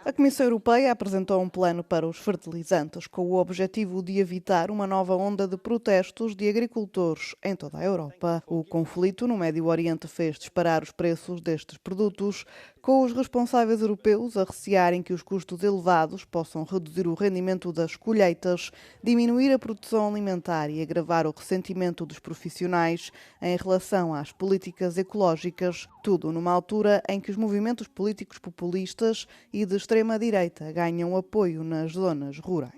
A Comissão Europeia apresentou um plano para os fertilizantes com o objetivo de evitar uma nova onda de protestos de agricultores em toda a Europa. O conflito no Médio Oriente fez disparar os preços destes produtos, com os responsáveis europeus a recearem que os custos elevados possam reduzir o rendimento das colheitas, diminuir a produção alimentar e agravar o ressentimento dos profissionais em relação às políticas ecológicas, tudo numa altura em que os movimentos políticos populistas e de extrema-direita ganham apoio nas zonas rurais.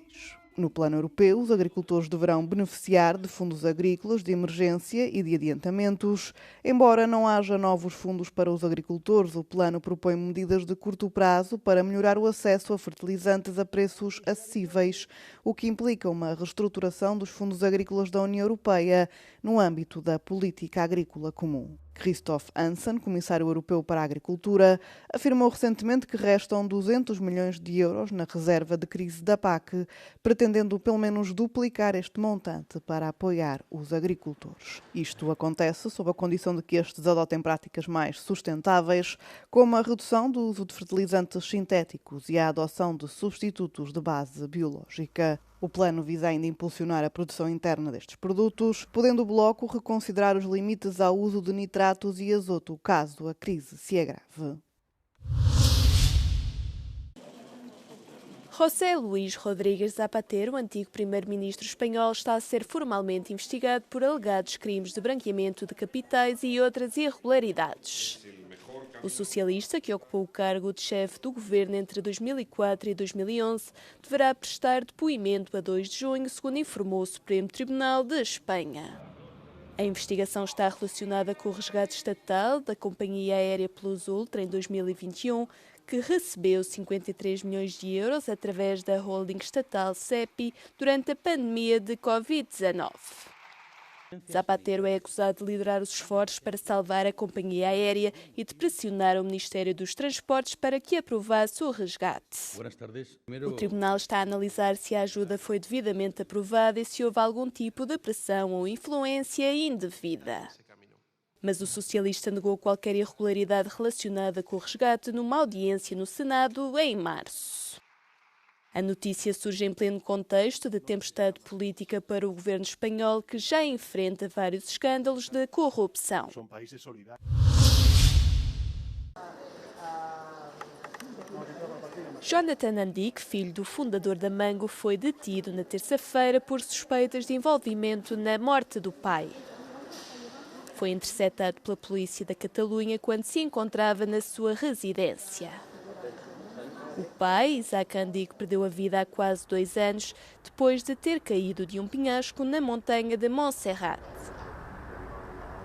No plano europeu, os agricultores deverão beneficiar de fundos agrícolas de emergência e de adiantamentos. Embora não haja novos fundos para os agricultores, o plano propõe medidas de curto prazo para melhorar o acesso a fertilizantes a preços acessíveis, o que implica uma reestruturação dos fundos agrícolas da União Europeia no âmbito da política agrícola comum. Christoph Hansen, comissário europeu para a agricultura, afirmou recentemente que restam 200 milhões de euros na reserva de crise da PAC, pretendendo pelo menos duplicar este montante para apoiar os agricultores. Isto acontece sob a condição de que estes adotem práticas mais sustentáveis, como a redução do uso de fertilizantes sintéticos e a adoção de substitutos de base biológica. O plano visa ainda impulsionar a produção interna destes produtos, podendo o bloco reconsiderar os limites ao uso de nitratos e azoto, caso a crise se agrave. José Luís Rodrígues Zapatero, antigo primeiro-ministro espanhol, está a ser formalmente investigado por alegados crimes de branqueamento de capitais e outras irregularidades. O socialista, que ocupou o cargo de chefe do governo entre 2004 e 2011, deverá prestar depoimento a 2 de junho, segundo informou o Supremo Tribunal de Espanha. A investigação está relacionada com o resgate estatal da companhia aérea Plus Ultra em 2021, que recebeu 53 milhões de euros através da holding estatal CEPI durante a pandemia de Covid-19. Zapatero é acusado de liderar os esforços para salvar a companhia aérea e de pressionar o Ministério dos Transportes para que aprovasse o resgate. O tribunal está a analisar se a ajuda foi devidamente aprovada e se houve algum tipo de pressão ou influência indevida. Mas o socialista negou qualquer irregularidade relacionada com o resgate numa audiência no Senado em março. A notícia surge em pleno contexto de tempestade política para o governo espanhol, que já enfrenta vários escândalos de corrupção. Jonathan Andic, filho do fundador da Mango, foi detido na terça-feira por suspeitas de envolvimento na morte do pai. Foi interceptado pela polícia da Catalunha quando se encontrava na sua residência. O pai, Isaac Andic, perdeu a vida há quase 2 anos, depois de ter caído de um penhasco na montanha de Montserrat.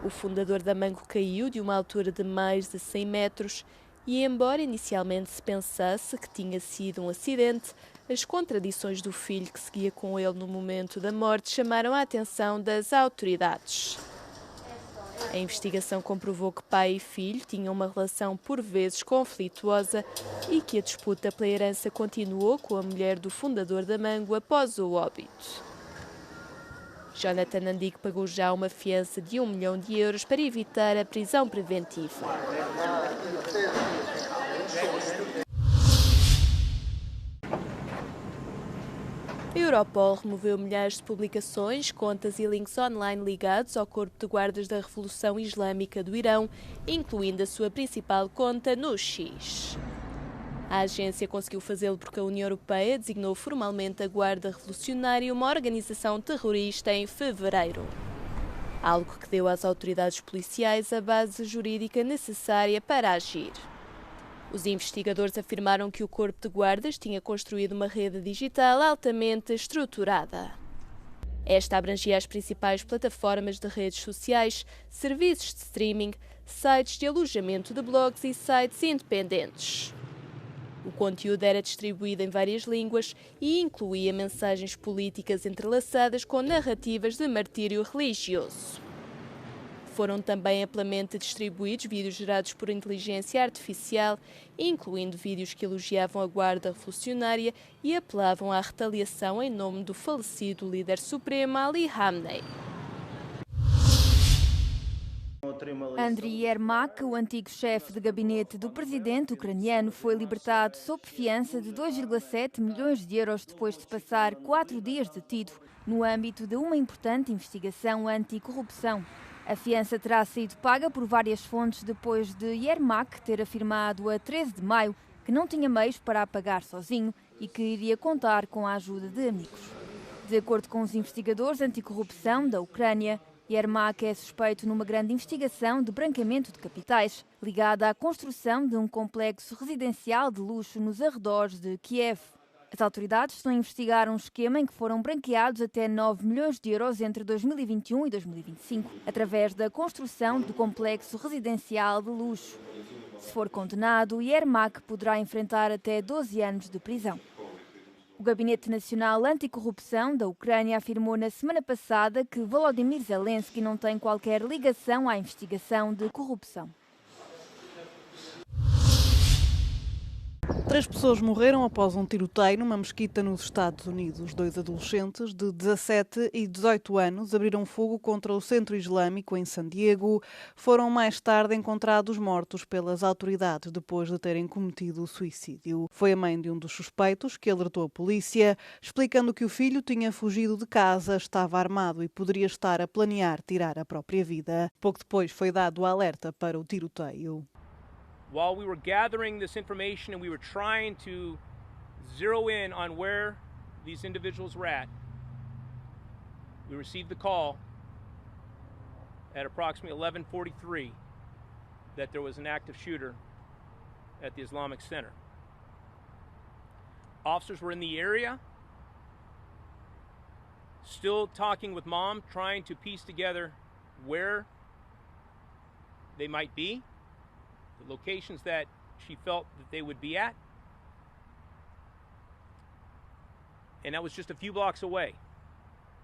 O fundador da Mango caiu de uma altura de mais de 100 metros e, embora inicialmente se pensasse que tinha sido um acidente, as contradições do filho que seguia com ele no momento da morte chamaram a atenção das autoridades. A investigação comprovou que pai e filho tinham uma relação por vezes conflituosa e que a disputa pela herança continuou com a mulher do fundador da Mango após o óbito. Jonathan Andic pagou já uma fiança de 1 milhão de euros para evitar a prisão preventiva. A Europol removeu milhares de publicações, contas e links online ligados ao Corpo de Guardas da Revolução Islâmica do Irão, incluindo a sua principal conta no X. A agência conseguiu fazê-lo porque a União Europeia designou formalmente a Guarda Revolucionária uma organização terrorista em fevereiro. Algo que deu às autoridades policiais a base jurídica necessária para agir. Os investigadores afirmaram que o Corpo de Guardas tinha construído uma rede digital altamente estruturada. Esta abrangia as principais plataformas de redes sociais, serviços de streaming, sites de alojamento de blogs e sites independentes. O conteúdo era distribuído em várias línguas e incluía mensagens políticas entrelaçadas com narrativas de martírio religioso. Foram também amplamente distribuídos vídeos gerados por inteligência artificial, incluindo vídeos que elogiavam a Guarda Revolucionária e apelavam à retaliação em nome do falecido líder supremo Ali Khamenei. Andriy Yermak, o antigo chefe de gabinete do presidente ucraniano, foi libertado sob fiança de 2,7 milhões de euros depois de passar 4 dias detido no âmbito de uma importante investigação anticorrupção. A fiança terá sido paga por várias fontes depois de Yermak ter afirmado a 13 de maio que não tinha meios para a pagar sozinho e que iria contar com a ajuda de amigos. De acordo com os investigadores anticorrupção da Ucrânia, Yermak é suspeito numa grande investigação de branqueamento de capitais, ligada à construção de um complexo residencial de luxo nos arredores de Kiev. As autoridades estão a investigar um esquema em que foram branqueados até 9 milhões de euros entre 2021 e 2025, através da construção do complexo residencial de luxo. Se for condenado, Yermak poderá enfrentar até 12 anos de prisão. O Gabinete Nacional Anticorrupção da Ucrânia afirmou na semana passada que Volodymyr Zelensky não tem qualquer ligação à investigação de corrupção. 3 pessoas morreram após um tiroteio numa mesquita nos Estados Unidos. 2 adolescentes de 17 e 18 anos abriram fogo contra o centro islâmico em San Diego. Foram mais tarde encontrados mortos pelas autoridades depois de terem cometido suicídio. Foi a mãe de um dos suspeitos que alertou a polícia, explicando que o filho tinha fugido de casa, estava armado e poderia estar a planear tirar a própria vida. Pouco depois foi dado o alerta para o tiroteio. While we were gathering this information and we were trying to zero in on where these individuals were at, we received the call at approximately 11:43 that there was an active shooter at the Islamic Center. Officers were in the area, still talking with mom, trying to piece together where they might be, the locations that she felt that they would be at. And that was just a few blocks away.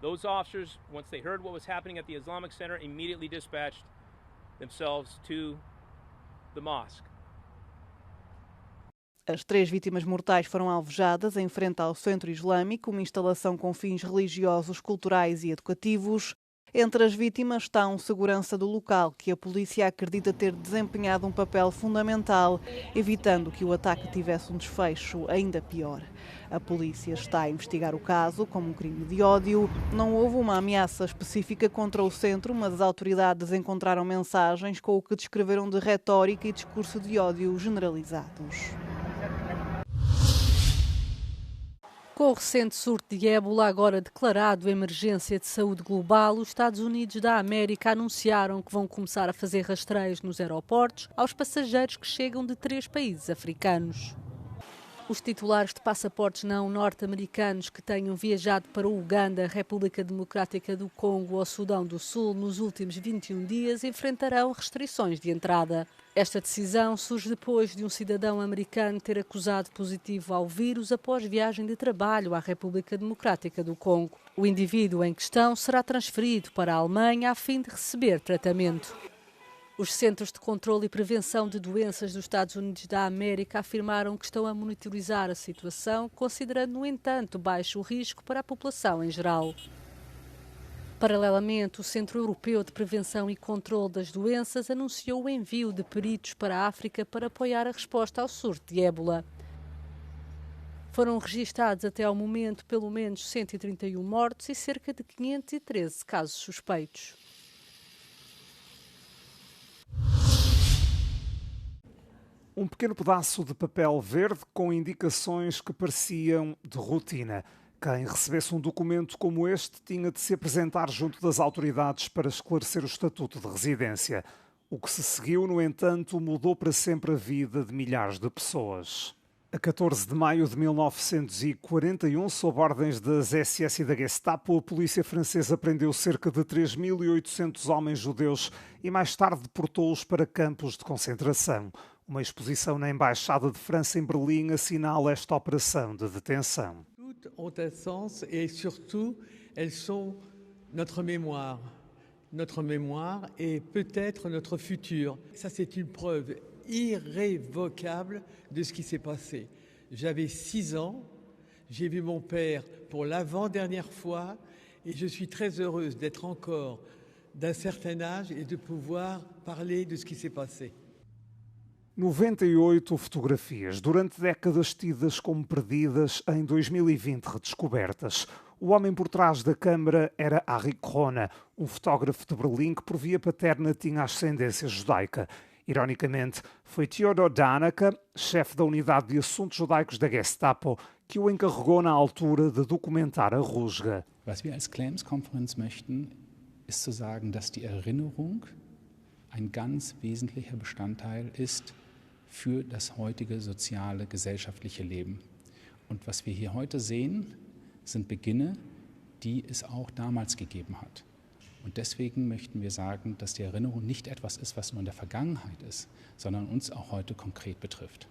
Those officers, once they heard what was happening at the Islamic Center, immediately dispatched themselves to the mosque. As 3 vítimas mortais foram alvejadas em frente ao Centro Islâmico, uma instalação com fins religiosos, culturais e educativos. Entre as vítimas está um segurança do local, que a polícia acredita ter desempenhado um papel fundamental, evitando que o ataque tivesse um desfecho ainda pior. A polícia está a investigar o caso como um crime de ódio. Não houve uma ameaça específica contra o centro, mas as autoridades encontraram mensagens com o que descreveram de retórica e discurso de ódio generalizados. Com o recente surto de ébola agora declarado emergência de saúde global, os Estados Unidos da América anunciaram que vão começar a fazer rastreios nos aeroportos aos passageiros que chegam de 3 países africanos. Os titulares de passaportes não norte-americanos que tenham viajado para o Uganda, República Democrática do Congo ou Sudão do Sul nos últimos 21 dias enfrentarão restrições de entrada. Esta decisão surge depois de um cidadão americano ter acusado positivo ao vírus após viagem de trabalho à República Democrática do Congo. O indivíduo em questão será transferido para a Alemanha a fim de receber tratamento. Os Centros de Controlo e Prevenção de Doenças dos Estados Unidos da América afirmaram que estão a monitorizar a situação, considerando, no entanto, baixo risco para a população em geral. Paralelamente, o Centro Europeu de Prevenção e Controlo das Doenças anunciou o envio de peritos para a África para apoiar a resposta ao surto de ébola. Foram registados até ao momento pelo menos 131 mortos e cerca de 513 casos suspeitos. Um pequeno pedaço de papel verde com indicações que pareciam de rotina. Quem recebesse um documento como este tinha de se apresentar junto das autoridades para esclarecer o estatuto de residência. O que se seguiu, no entanto, mudou para sempre a vida de milhares de pessoas. A 14 de maio de 1941, sob ordens das SS e da Gestapo, a polícia francesa prendeu cerca de 3.800 homens judeus e mais tarde deportou-os para campos de concentração. Uma exposição na Embaixada de França em Berlim assinala esta operação de detenção. Toutes ont un sens et surtout, elles sont notre mémoire et peut-être notre futur. Ça, c'est une preuve irrévocable de ce qui s'est passé. J'avais 6 ans, j'ai vu mon père pour l'avant-dernière fois et je suis très heureuse d'être encore d'un certain âge et de pouvoir parler de ce qui s'est passé. 98 fotografias, durante décadas tidas como perdidas, em 2020 redescobertas. O homem por trás da câmara era Arik Rona, um fotógrafo de Berlim que por via paterna tinha ascendência judaica. Ironicamente, foi Theodor Danaka, chefe da unidade de assuntos judaicos da Gestapo, que o encarregou na altura de documentar a rusga. Was wir als Claims-Konferenz möchten, ist zu sagen, dass die Erinnerung ein ganz wesentlicher Bestandteil ist für das heutige soziale, gesellschaftliche Leben. Und was wir hier heute sehen, sind Beginne, die es auch damals gegeben hat. Und deswegen möchten wir sagen, dass die Erinnerung nicht etwas ist, was nur in der Vergangenheit ist, sondern uns auch heute konkret betrifft.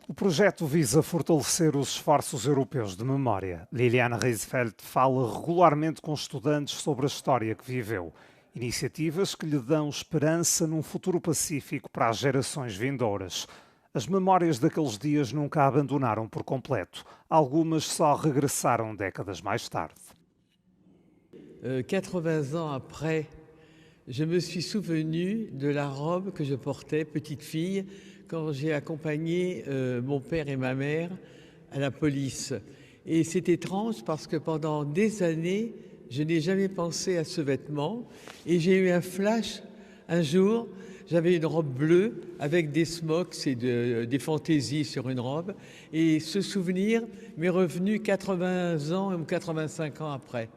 O projeto visa fortalecer os esforços europeus de memória. Liliana Reisfeld fala regularmente com estudantes sobre a história que viveu. Iniciativas que lhe dão esperança num futuro pacífico para as gerações vindouras. As memórias daqueles dias nunca a abandonaram por completo. Algumas só regressaram décadas mais tarde. 80 ans après, je me suis souvenu de la robe que je portais, petite fille, quand j'ai accompagné mon père et ma mère à la police. Et c'est étrange parce que pendant des années, je n'ai jamais pensé à ce vêtement. Et j'ai eu un flash un jour, j'avais une robe bleue avec des smocks et des fantaisies sur une robe. Et ce souvenir m'est revenu 80 ans ou 85 ans après.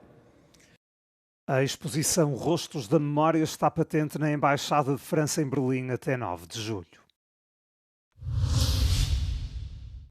A exposição Rostos da Memória está patente na Embaixada de França em Berlim até 9 de julho.